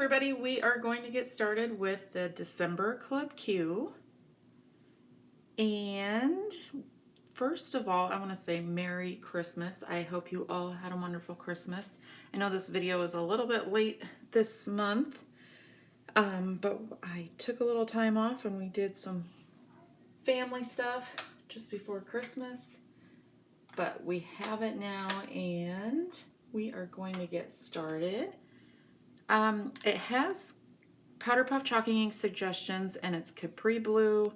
everybody, we are going to get started with the December Club Q. And first of all, I want to say Merry Christmas. I hope you all had a wonderful Christmas. I know this video is a little bit late this month, but I took a little time off and we did some family stuff just before Christmas. But we have it now and we are going to get started. It has Powder Puff Chalking Ink suggestions, and it's Capri Blue,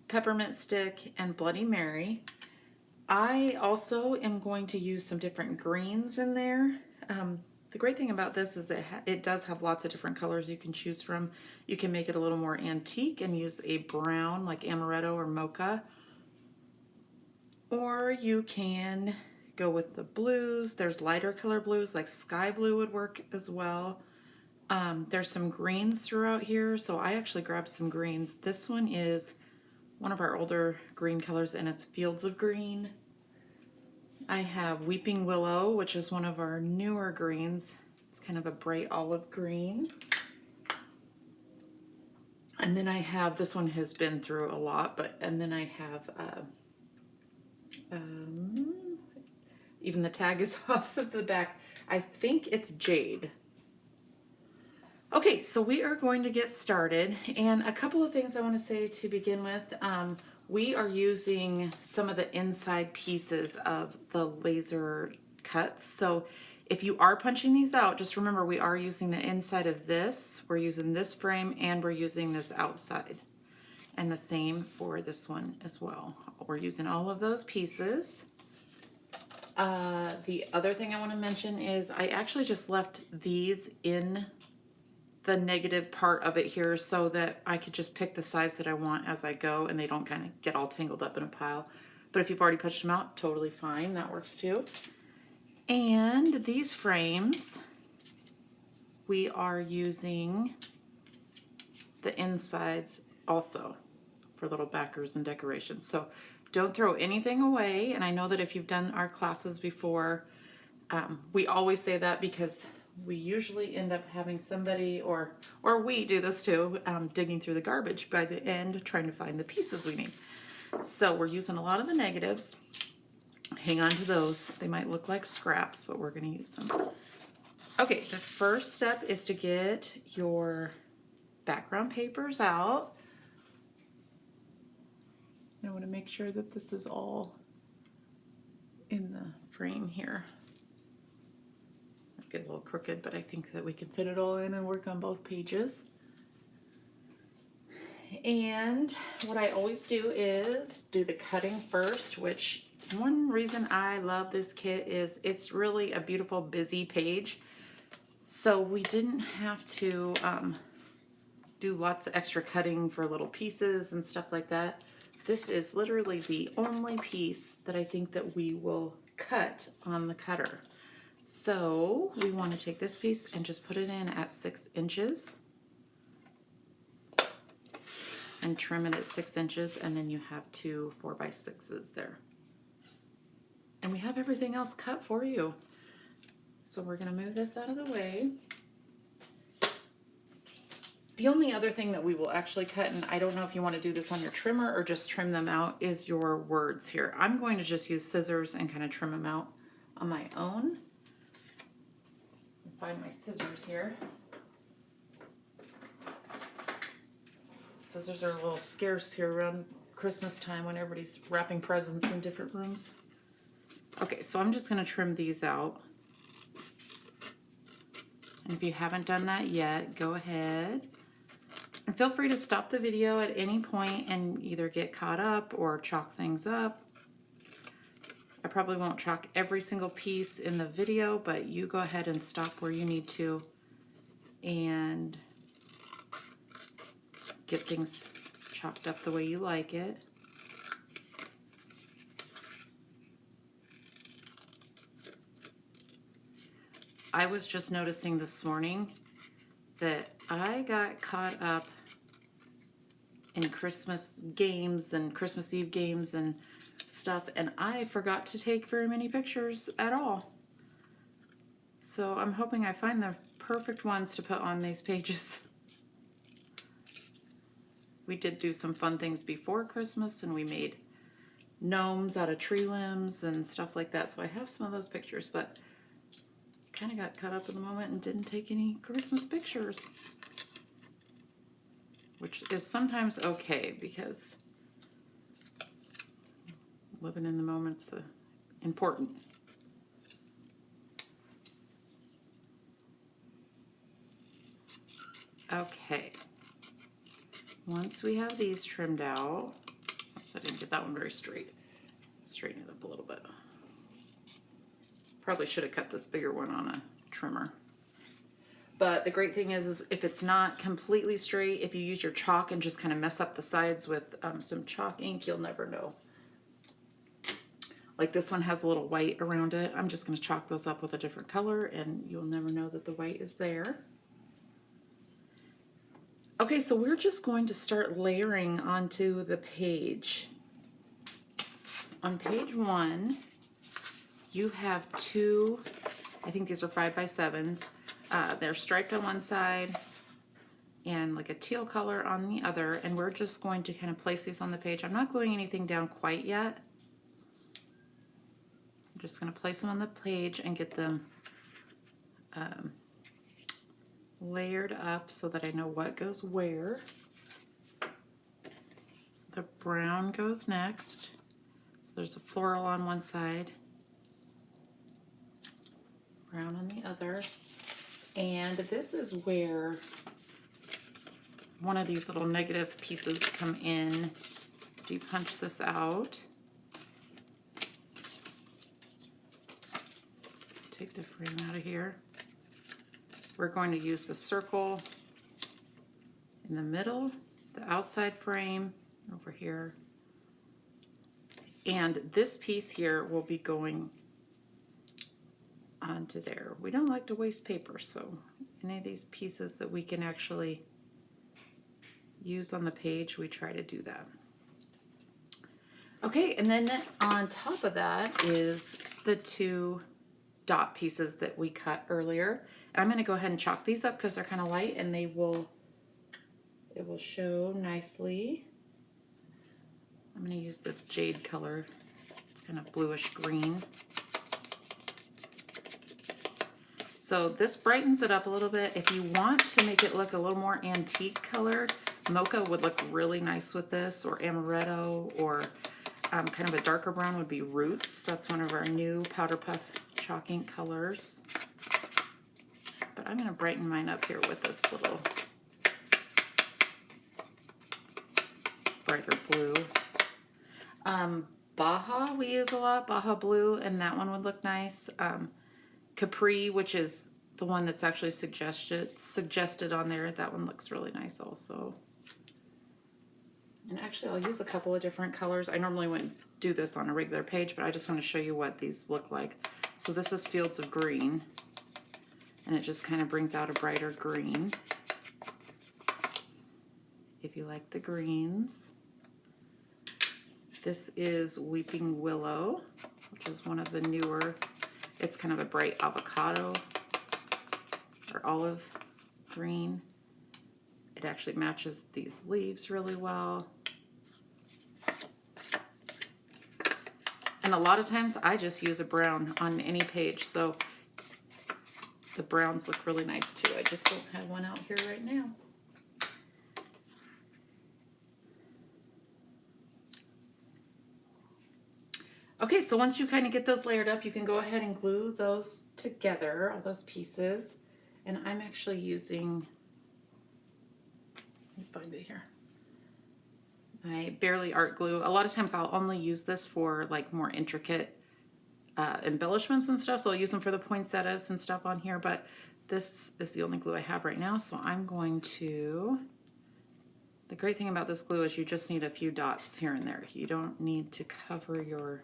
Peppermint Stick, and Bloody Mary. I also am going to use some different greens in there. The great thing about this is it does have lots of different colors you can choose from. You can make it a little more antique and use a brown like amaretto or mocha. Or you can go with the blues. There's lighter color blues like sky blue would work as well. There's some greens throughout here, so I actually grabbed some greens. This one is one of our older green colors, and it's Fields of Green. I have Weeping Willow, which is one of our newer greens. It's kind of a bright olive green. And then I have, this one has been through a lot, and then I have, even the tag is off of the back. I think it's Jade. Okay, so we are going to get started, and a couple of things I want to say to begin with. We are using some of the inside pieces of the laser cuts. So if you are punching these out, just remember we are using the inside of this, we're using this frame, and we're using this outside. And the same for this one as well. We're using all of those pieces. The other thing I want to mention is I actually just left these in the negative part of it here so that I could just pick the size that I want as I go and they don't kind of get all tangled up in a pile. But if you've already punched them out, totally fine, that works too. And these frames, we are using the insides also for little backers and decorations. So don't throw anything away. And I know that if you've done our classes before, we always say that because we usually end up having somebody, or we do this too, digging through the garbage by the end, trying to find the pieces we need. So we're using a lot of the negatives. Hang on to those. They might look like scraps, but we're going to use them. Okay, the first step is to get your background papers out. I want to make sure that this is all in the frame here. Get a little crooked, but I think that we can fit it all in and work on both pages. And what I always do is do the cutting first, which one reason I love this kit is it's really a beautiful busy page. So we didn't have to do lots of extra cutting for little pieces and stuff like that. This is literally the only piece that I think that we will cut on the cutter. So we want to take this piece and just put it in at 6 inches and trim it at 6 inches, and then you have two 4x6s there. And we have everything else cut for you. So we're going to move this out of the way. The only other thing that we will actually cut, and I don't know if you want to do this on your trimmer or just trim them out, is your words here. I'm going to just use scissors and kind of trim them out on my own. Find my scissors here. Scissors are a little scarce here around Christmas time when everybody's wrapping presents in different rooms. Okay, so I'm just going to trim these out. And if you haven't done that yet, go ahead. And feel free to stop the video at any point and either get caught up or chalk things up. I probably won't chalk every single piece in the video, but you go ahead and stop where you need to and get things chalked up the way you like it. I was just noticing this morning that I got caught up in Christmas games and Christmas Eve games and stuff, and I forgot to take very many pictures at all. So I'm hoping I find the perfect ones to put on these pages. We did do some fun things before Christmas, and we made gnomes out of tree limbs and stuff like that. So I have some of those pictures, but kind of got caught up in the moment and didn't take any Christmas pictures, which is sometimes okay because living in the moment's important. Okay. Once we have these trimmed out, oops, I didn't get that one very straight. Straighten it up a little bit. Probably should have cut this bigger one on a trimmer. But the great thing is if it's not completely straight, if you use your chalk and just kind of mess up the sides with some chalk ink, you'll never know. Like this one has a little white around it. I'm just going to chalk those up with a different color and you'll never know that the white is there. Okay, so we're just going to start layering onto the page. On page 1, you have 2, I think these are 5x7s. They're striped on one side and like a teal color on the other, and we're just going to kind of place these on the page. I'm not gluing anything down quite yet. I'm just going to place them on the page and get them layered up so that I know what goes where. The brown goes next. So there's a floral on one side, brown on the other. And this is where one of these little negative pieces come in. If you punch this out, take the frame out of here. We're going to use the circle in the middle, the outside frame over here, and this piece here will be going onto there. We don't like to waste paper, so any of these pieces that we can actually use on the page, we try to do that. Okay, and then on top of that is the 2 dot pieces that we cut earlier. And I'm going to go ahead and chalk these up because they're kind of light and it will show nicely. I'm going to use this jade color. It's kind of bluish green. So this brightens it up a little bit. If you want to make it look a little more antique colored, mocha would look really nice with this, or amaretto, or kind of a darker brown would be roots. That's one of our new powder puff chalk ink colors. But I'm going to brighten mine up here with this little brighter blue. Baja we use a lot, Baja blue, and that one would look nice. Capri, which is the one that's actually suggested on there, that one looks really nice also. And actually I'll use a couple of different colors. I normally wouldn't do this on a regular page, but I just want to show you what these look like. So this is Fields of Green, and it just kind of brings out a brighter green, if you like the greens. This is Weeping Willow, which is one of the newer. It's kind of a bright avocado or olive green. It actually matches these leaves really well. And a lot of times I just use a brown on any page, so the browns look really nice too. I just don't have one out here right now. Okay, so once you kind of get those layered up, you can go ahead and glue those together, all those pieces. And I'm actually using, let me find it here, my Barely Art glue. A lot of times I'll only use this for like more intricate embellishments and stuff, so I'll use them for the poinsettias and stuff on here, but this is the only glue I have right now, so I'm going to, the great thing about this glue is you just need a few dots here and there. You don't need to cover your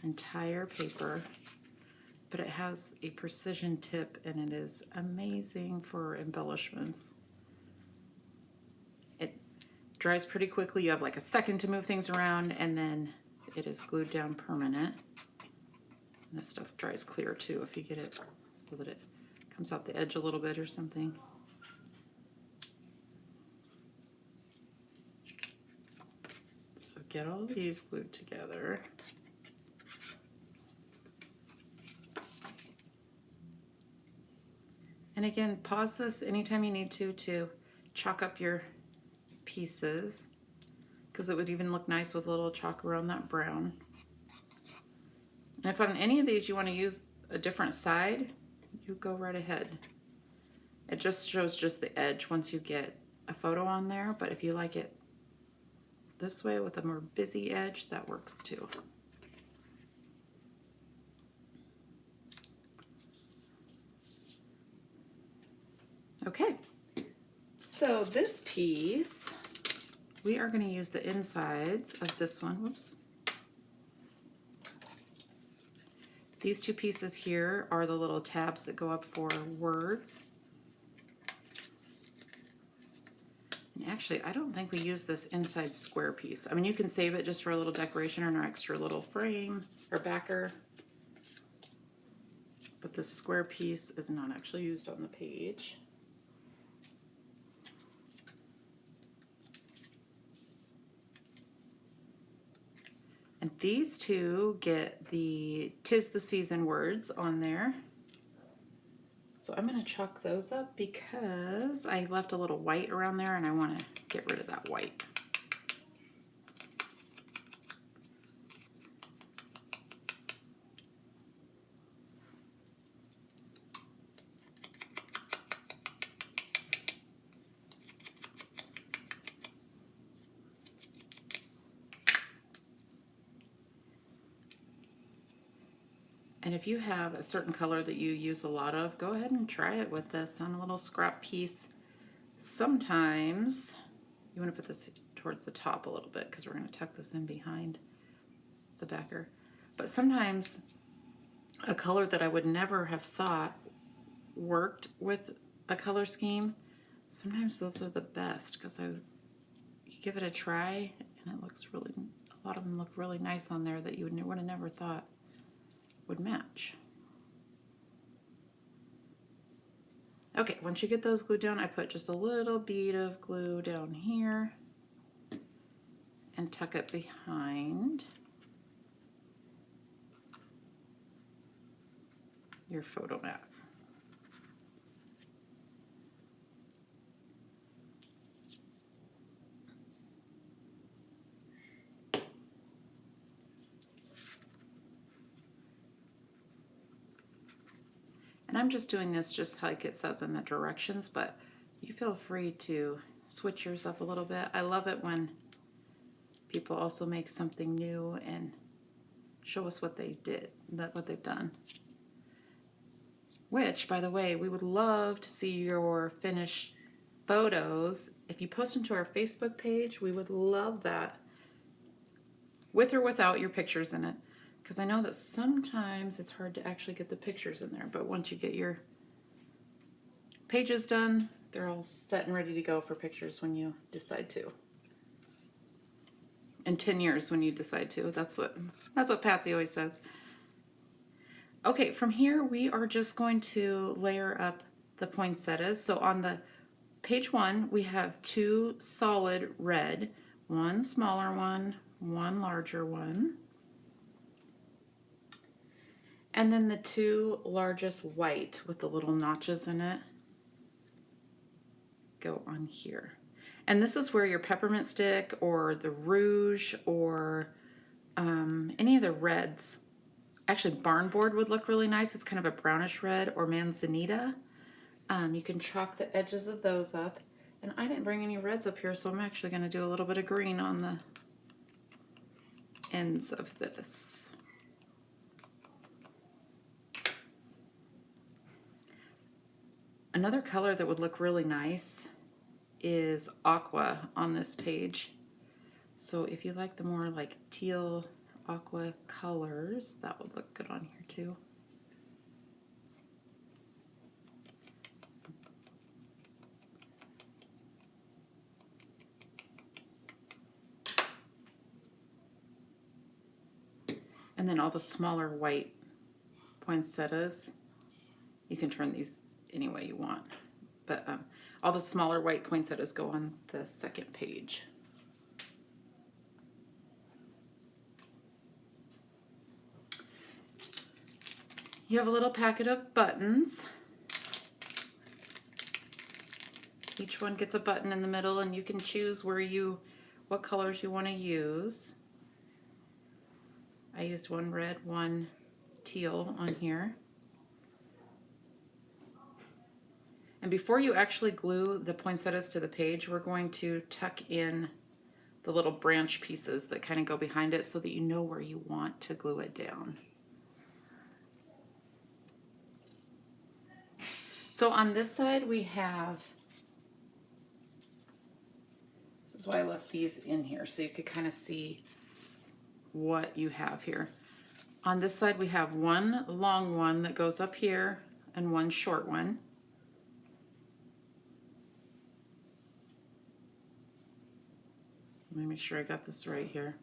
entire paper, but it has a precision tip and it is amazing for embellishments. It dries pretty quickly. You have like a second to move things around, and then it is glued down permanent. And this stuff dries clear too if you get it so that it Comes out the edge a little bit or something. So get all these glued together. And again, pause this anytime you need to chalk up your pieces, because it would even look nice with a little chalk around that brown. And if on any of these you want to use a different side, you go right ahead. It just shows just the edge once you get a photo on there, but if you like it this way with a more busy edge, that works too. Okay, so this piece, we are going to use the insides of this one. Whoops. These two pieces here are the little tabs that go up for words. And actually, I don't think we use this inside square piece. I mean, you can save it just for a little decoration or an extra little frame or backer. But this square piece is not actually used on the page. And these two get the "'Tis the Season" words on there. So I'm going to chalk those up because I left a little white around there and I want to get rid of that white. And if you have a certain color that you use a lot of, go ahead and try it with this on a little scrap piece. Sometimes you want to put this towards the top a little bit because we're going to tuck this in behind the backer. But sometimes a color that I would never have thought worked with a color scheme, sometimes those are the best because you give it a try and it looks really, a lot of them look really nice on there that you would have never thought would match. Okay, once you get those glued down, I put just a little bead of glue down here and tuck it behind your photo mat. And I'm just doing this just like it says in the directions, but you feel free to switch yours up a little bit. I love it when people also make something new and show us what they did, what they've done. Which, by the way, we would love to see your finished photos. If you post them to our Facebook page, we would love that, with or without your pictures in it. Because I know that sometimes it's hard to actually get the pictures in there, but once you get your pages done, they're all set and ready to go for pictures when you decide to. In 10 years when you decide to. That's what Patsy always says. Okay, from here we are just going to layer up the poinsettias. So on the page 1, we have 2 solid red, one smaller one, one larger one. And then the 2 largest white with the little notches in it go on here. And this is where your peppermint stick or the rouge or any of the reds, actually barnboard would look really nice. It's kind of a brownish red, or manzanita. You can chalk the edges of those up. And I didn't bring any reds up here, so I'm actually going to do a little bit of green on the ends of this. Another color that would look really nice is aqua on this page. So if you like the more like teal aqua colors, that would look good on here too. And then all the smaller white poinsettias, you can turn these any way you want. But all the smaller white poinsettias go on the second page. You have a little packet of buttons. Each one gets a button in the middle, and you can choose what colors you want to use. I used one red, one teal on here. And before you actually glue the poinsettias to the page, we're going to tuck in the little branch pieces that kind of go behind it so that you know where you want to glue it down. So on this side we have, this is why I left these in here so you could kind of see what you have here. On this side we have one long one that goes up here and one short one. Let me make sure I got this right here.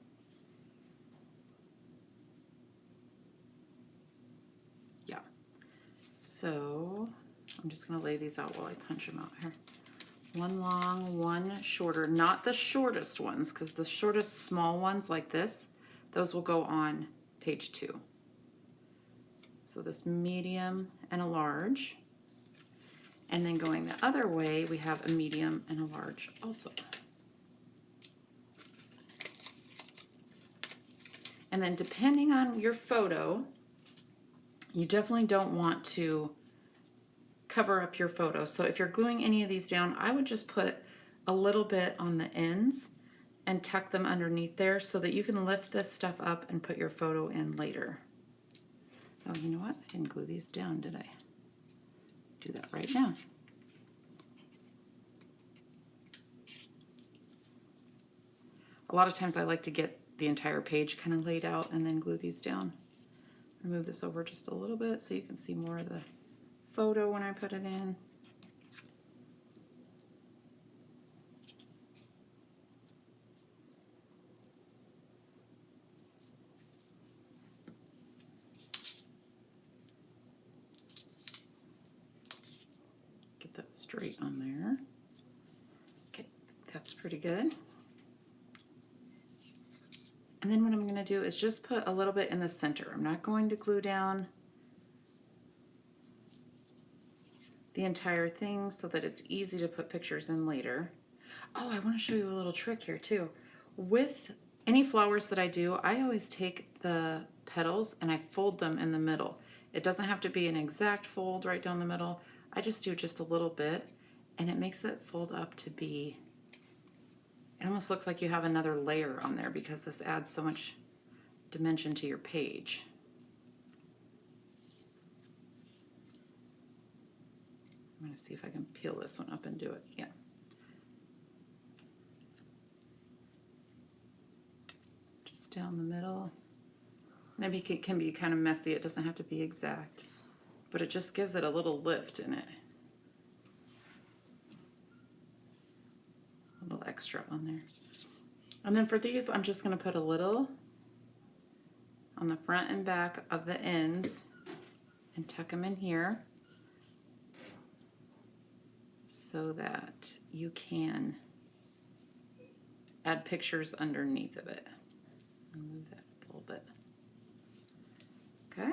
Yeah. So I'm just going to lay these out while I punch them out here. One long, one shorter. Not the shortest ones, because the shortest small ones like this, those will go on page 2. So this medium and a large. And then going the other way, we have a medium and a large also. And then depending on your photo, you definitely don't want to cover up your photo. So if you're gluing any of these down, I would just put a little bit on the ends and tuck them underneath there so that you can lift this stuff up and put your photo in later. Oh, you know what? I didn't glue these down, did I? Do that right now. A lot of times I like to get the entire page kind of laid out and then glue these down. Move this over just a little bit so you can see more of the photo when I put it in. Get that straight on there. Okay, that's pretty good. And then what I'm going to do is just put a little bit in the center. I'm not going to glue down the entire thing so that it's easy to put pictures in later. Oh, I want to show you a little trick here too. With any flowers that I do, I always take the petals and I fold them in the middle. It doesn't have to be an exact fold right down the middle. I just do just a little bit, and it makes it fold up to be, it almost looks like you have another layer on there because this adds so much dimension to your page. I'm going to see if I can peel this one up and do it. Yeah. Just down the middle. Maybe it can be kind of messy. It doesn't have to be exact, but it just gives it a little lift in it. A little extra on there. And then for these, I'm just going to put a little on the front and back of the ends and tuck them in here, so that you can add pictures underneath of it. I'll move that up a little bit. Okay.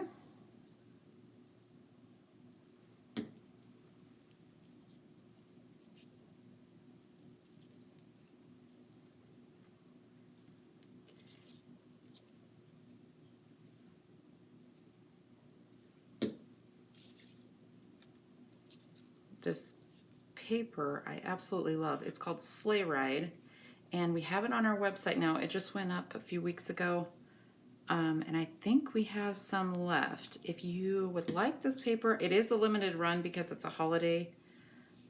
This paper I absolutely love. It's called Sleigh Ride, and we have it on our website now. It just went up a few weeks ago, and I think we have some left. If you would like this paper, it is a limited run because it's a holiday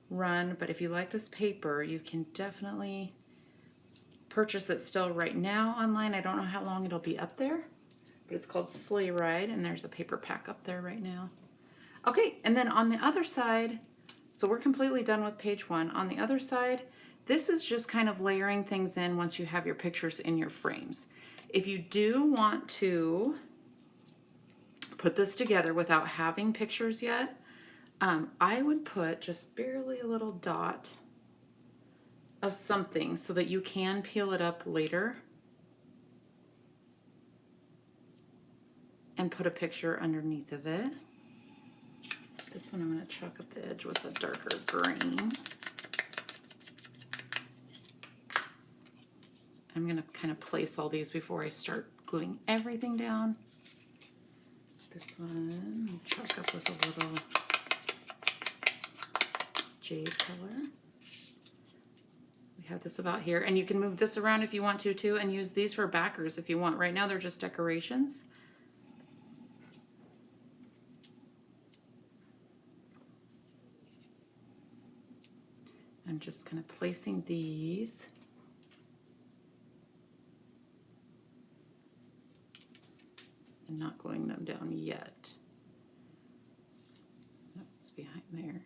run, but if you like this paper, you can definitely purchase it still right now online. I don't know how long it'll be up there, but it's called Sleigh Ride, and there's a paper pack up there right now. Okay, and then on the other side, so we're completely done with page 1. On the other side, this is just kind of layering things in once you have your pictures in your frames. If you do want to put this together without having pictures yet, I would put just barely a little dot of something so that you can peel it up later and put a picture underneath of it. This one I'm going to chalk up the edge with a darker green. I'm going to kind of place all these before I start gluing everything down. This one I'll chalk up with a little jade color. We have this about here, and you can move this around if you want to too, and use these for backers if you want. Right now they're just decorations. I'm just kind of placing these. And not gluing them down yet. That's behind there.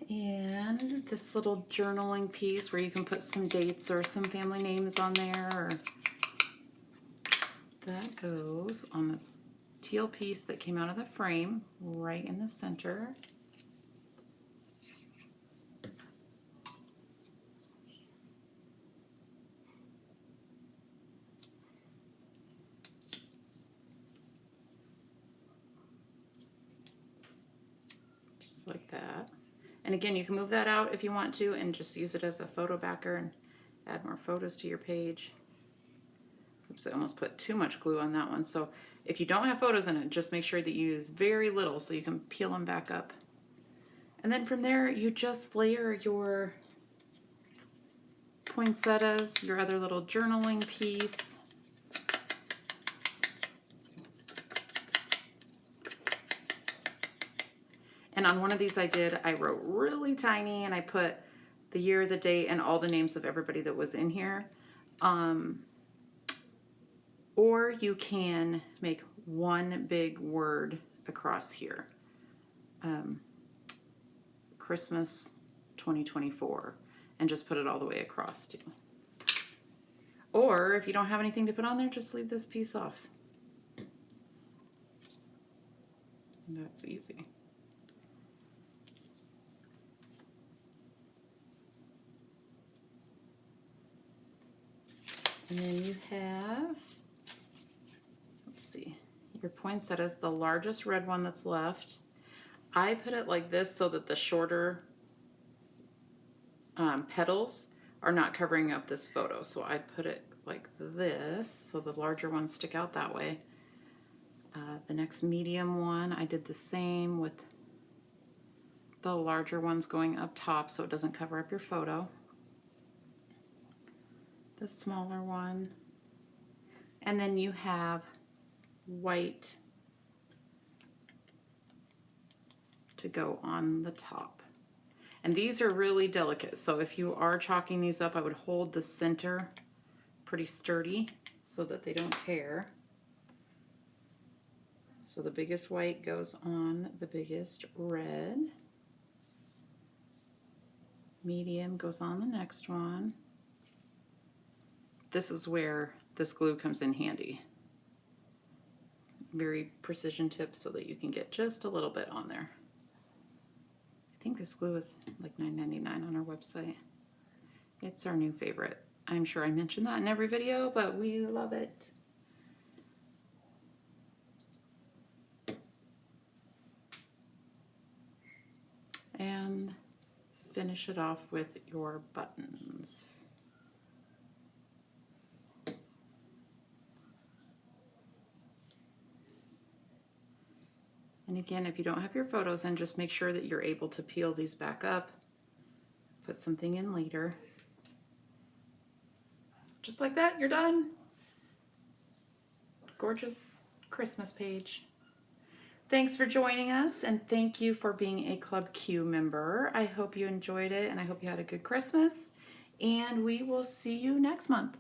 And this little journaling piece where you can put some dates or some family names on there, or that goes on this teal piece that came out of the frame right in the center. Just like that. And again, you can move that out if you want to and just use it as a photo backer and add more photos to your page. Oops, I almost put too much glue on that one. So if you don't have photos in it, just make sure that you use very little so you can peel them back up. And then from there, you just layer your poinsettias, your other little journaling piece. And on one of these I wrote really tiny and I put the year, the date, and all the names of everybody that was in here. Or you can make one big word across here. Christmas 2024, and just put it all the way across too. Or if you don't have anything to put on there, just leave this piece off. That's easy. And then you have, let's see, your poinsettias, the largest red one that's left. I put it like this so that the shorter petals are not covering up this photo. So I put it like this so the larger ones stick out that way. The next medium one, I did the same with the larger ones going up top so it doesn't cover up your photo. The smaller one. And then you have white to go on the top. And these are really delicate, so if you are chalking these up, I would hold the center pretty sturdy so that they don't tear. So the biggest white goes on the biggest red. Medium goes on the next one. This is where this glue comes in handy. Very precision tip so that you can get just a little bit on there. I think this glue is like $9.99 on our website. It's our new favorite. I'm sure I mention that in every video, but we love it. And finish it off with your buttons. And again, if you don't have your photos in, just make sure that you're able to peel these back up, put something in later. Just like that, you're done. Gorgeous Christmas page. Thanks for joining us, and thank you for being a Club Q member. I hope you enjoyed it, and I hope you had a good Christmas, and we will see you next month.